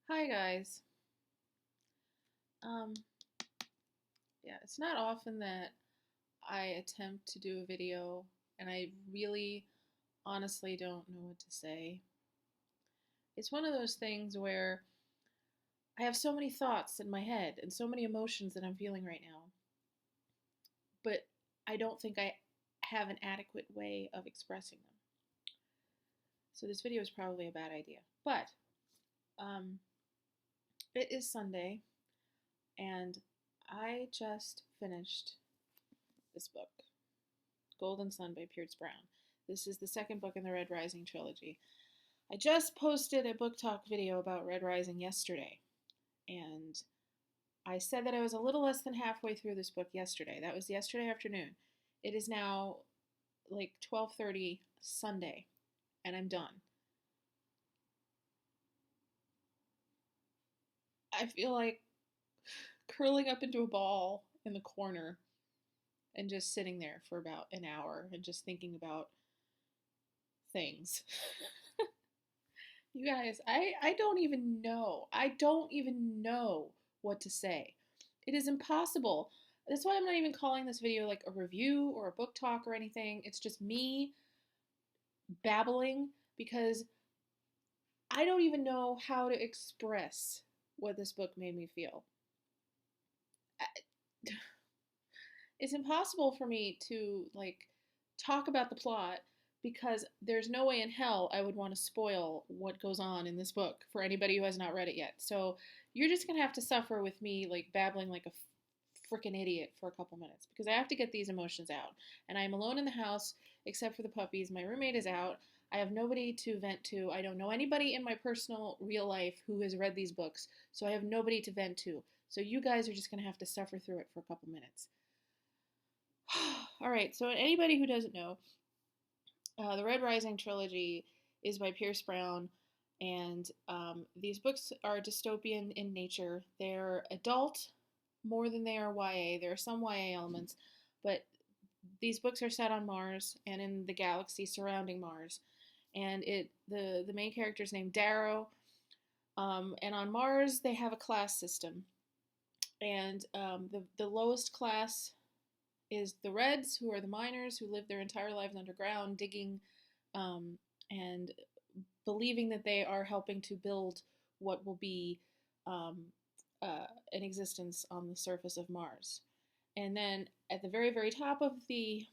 Hi guys. Um, yeah, it's not often that I attempt to do a video and I really honestly don't know what to say. It's one of those things where I have so many thoughts in my head and so many emotions that I'm feeling right now, but I don't think I have an adequate way of expressing them. So this video is probably a bad idea. But um, it is Sunday and I just finished this book. Golden Sun by Pierce Brown. This is the second book in the Red Rising trilogy. I just posted a book talk video about Red Rising yesterday, and I said that I was a little less than halfway through this book yesterday. That was yesterday afternoon. It is now like 12:30 Sunday, and I'm done. I feel like curling up into a ball in the corner and just sitting there for about an hour and just thinking about things. You guys, I don't even know. I don't even know what to say. It is impossible. That's why I'm not even calling this video like a review or a book talk or anything. It's just me babbling because I don't even know how to express what this book made me feel. It's impossible for me to like talk about the plot because there's no way in hell I would want to spoil what goes on in this book for anybody who has not read it yet. So you're just gonna have to suffer with me like babbling like a freaking idiot for a couple minutes because I have to get these emotions out. And I'm alone in the house except for the puppies. My roommate is out. I have nobody to vent to. I don't know anybody in my personal real life who has read these books, so I have nobody to vent to. So you guys are just gonna have to suffer through it for a couple minutes. All right, so anybody who doesn't know, the Red Rising trilogy is by Pierce Brown, and these books are dystopian in nature. They're adult more than they are YA. There are some YA elements, but these books are set on Mars and in the galaxy surrounding Mars. And the main character is named Darrow, and on Mars they have a class system, and the lowest class is the Reds, who are the miners who live their entire lives underground, digging um, and believing that they are helping to build what will be um, an existence on the surface of Mars. And then at the very, very top of the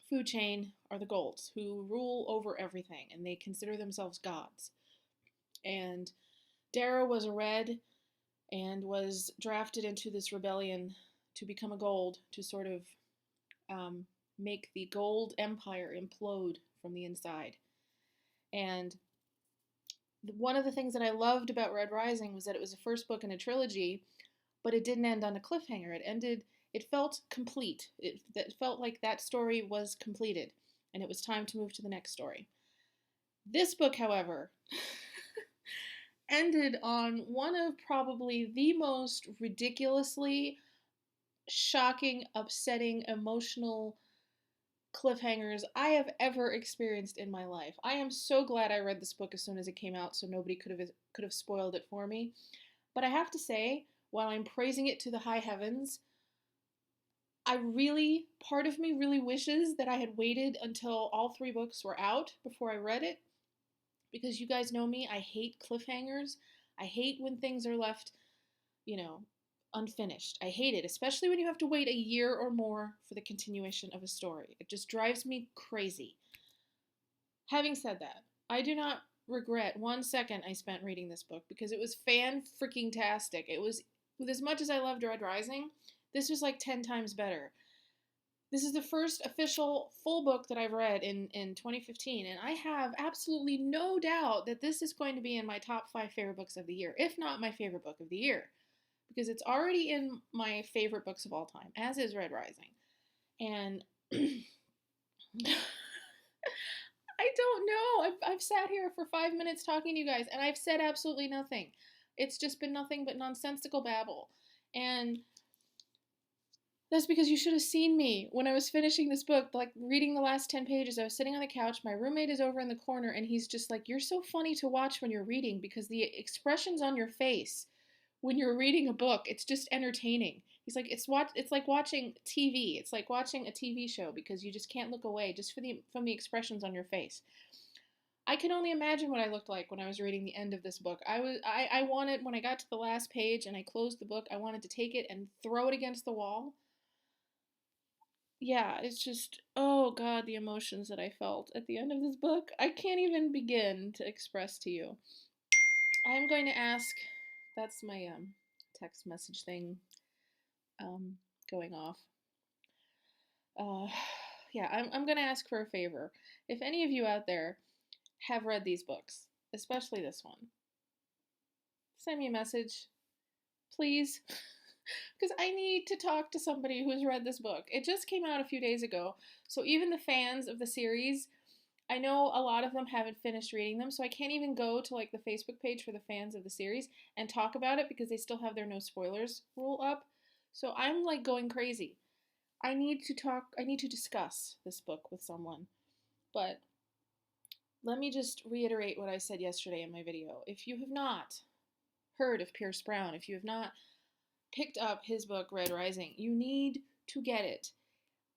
food chain are the Golds, who rule over everything, and they consider themselves gods. And Darrow was a Red and was drafted into this rebellion to become a Gold to sort of um, make the Gold Empire implode from the inside. And one of the things that I loved about Red Rising was that it was the first book in a trilogy, but it didn't end on a cliffhanger. It felt complete. It felt like that story was completed, and it was time to move to the next story. This book, however, ended on one of probably the most ridiculously shocking, upsetting, emotional cliffhangers I have ever experienced in my life. I am so glad I read this book as soon as it came out so nobody could have spoiled it for me. But I have to say, while I'm praising it to the high heavens, part of me really wishes that I had waited until all three books were out before I read it, because you guys know me, I hate cliffhangers. I hate when things are left, you know, unfinished. I hate it, especially when you have to wait a year or more for the continuation of a story. It just drives me crazy. Having said that, I do not regret 1 second I spent reading this book because it was fan freaking tastic. It was, with as much as I loved Red Rising, this was like 10 times better. This is the first official full book that I've read in 2015, and I have absolutely no doubt that this is going to be in my top 5 favorite books of the year, if not my favorite book of the year, because it's already in my favorite books of all time, as is Red Rising. And I don't know. I've sat here for 5 minutes talking to you guys, and I've said absolutely nothing. It's just been nothing but nonsensical babble. And That's because you should have seen me when I was finishing this book, like reading the last 10 pages. I was sitting on the couch. My roommate is over in the corner, and he's just like, "You're so funny to watch when you're reading because the expressions on your face when you're reading a book, it's just entertaining." He's like, it's like watching TV. It's like watching a TV show because you just can't look away just for the from the expressions on your face. I can only imagine what I looked like when I was reading the end of this book. I wanted, when I got to the last page and I closed the book, I wanted to take it and throw it against the wall. Yeah, it's just, oh God, the emotions that I felt at the end of this book. I can't even begin to express to you. I'm going to ask, that's my text message thing um, going off. Uh, yeah, I'm going to ask for a favor. If any of you out there have read these books, especially this one, send me a message, please. Because I need to talk to somebody who's read this book. It just came out a few days ago, so even the fans of the series, I know a lot of them haven't finished reading them, so I can't even go to like the Facebook page for the fans of the series and talk about it because they still have their no spoilers rule up. So I'm like going crazy. I need to discuss this book with someone. But let me just reiterate what I said yesterday in my video. If you have not heard of Pierce Brown, if you have not picked up his book Red Rising, you need to get it.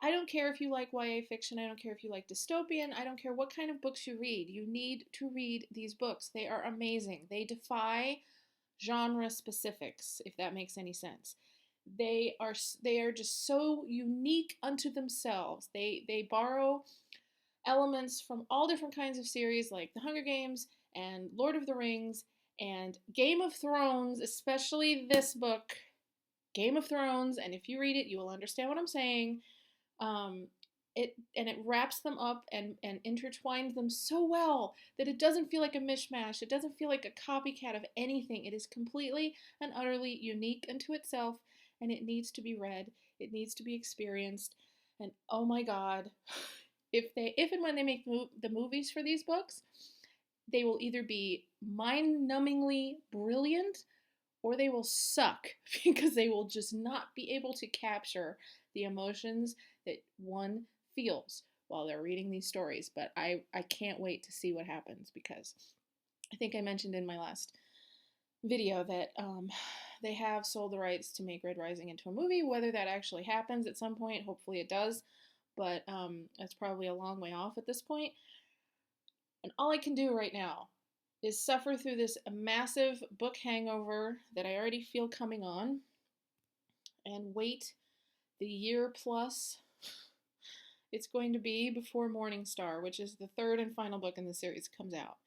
I don't care if you like YA fiction, I don't care if you like dystopian, I don't care what kind of books you read. You need to read these books. They are amazing. They defy genre specifics, if that makes any sense. They are just so unique unto themselves. They borrow elements from all different kinds of series like The Hunger Games and Lord of the Rings and Game of Thrones, especially this book, Game of Thrones. And if you read it, you will understand what I'm saying. Um, it wraps them up and intertwines them so well that it doesn't feel like a mishmash. It doesn't feel like a copycat of anything. It is completely and utterly unique unto itself, and it needs to be read. It needs to be experienced. And oh my God, if and when they make the movies for these books, they will either be mind-numbingly brilliant or they will suck because they will just not be able to capture the emotions that one feels while they're reading these stories. But I can't wait to see what happens because I think I mentioned in my last video that they have sold the rights to make Red Rising into a movie. Whether that actually happens at some point, hopefully it does, but that's probably a long way off at this point. And all I can do right now is suffer through this massive book hangover that I already feel coming on and wait the year plus it's going to be before Morningstar, which is the third and final book in the series, comes out.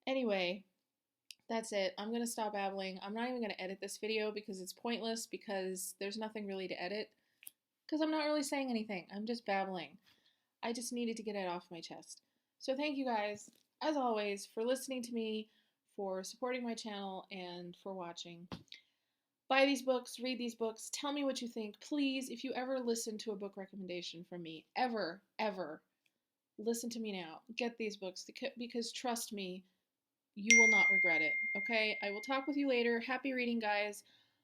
Anyway, that's it. I'm going to stop babbling. I'm not even going to edit this video because it's pointless because there's nothing really to edit because I'm not really saying anything. I'm just babbling. I just needed to get it off my chest. So thank you guys, as always, for listening to me, for supporting my channel, and for watching. Buy these books, read these books, tell me what you think. Please, if you ever listen to a book recommendation from me, ever, listen to me now. Get these books because trust me, you will not regret it. Okay? I will talk with you later. Happy reading, guys.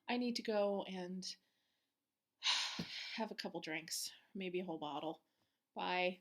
I need to go and have a couple drinks, maybe a whole bottle. Bye.